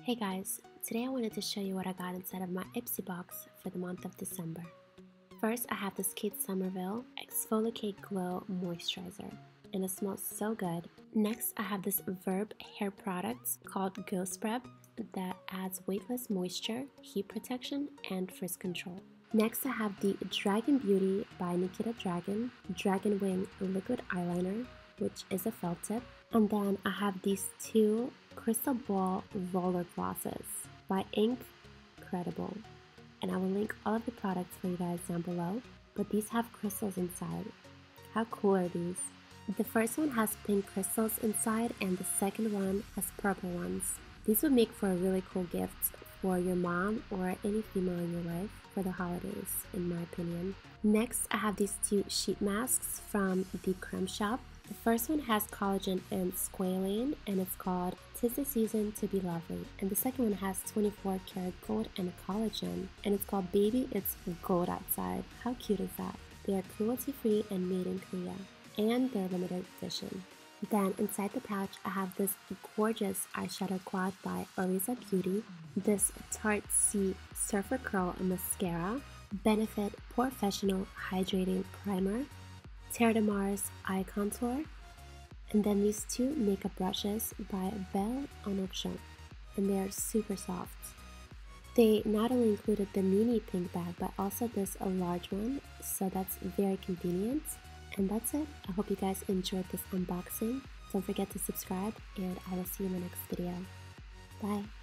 Hey guys, today I wanted to show you what I got inside of my Ipsy box for the month of December. First, I have this Kate Somerville Exfoliate Glow Moisturizer, and it smells so good. Next, I have this Verb hair product called Ghost Prep that adds weightless moisture, heat protection, and frizz control. Next, I have the Dragon Beauty by Nikita Dragon Wing Liquid Eyeliner, which is a felt tip. And then I have these two Crystal Ball Roller Glosses by inc.redible. And I will link all of the products for you guys down below, but these have crystals inside. How cool are these? The first one has pink crystals inside and the second one has purple ones. These would make for a really cool gift for your mom or any female in your life for the holidays, in my opinion. Next, I have these two sheet masks from the Creme Shop. The first one has collagen and squalane, and it's called "'Tis the Season to Be Lovely." And the second one has 24 karat gold and collagen, and it's called "Baby, It's Gold Outside." How cute is that? They are cruelty-free and made in Korea, and they're limited edition. Then inside the pouch, I have this gorgeous eyeshadow quad by Ventura Blvd, this Tarte C Surfer Curl Mascara, Benefit Professional Hydrating Primer, Terre de Mars Eye Contour, and then these two makeup brushes by Belle en Option, and they are super soft. They not only included the mini pink bag, but also this large one, so that's very convenient. And that's it. I hope you guys enjoyed this unboxing. Don't forget to subscribe, and I will see you in the next video. Bye!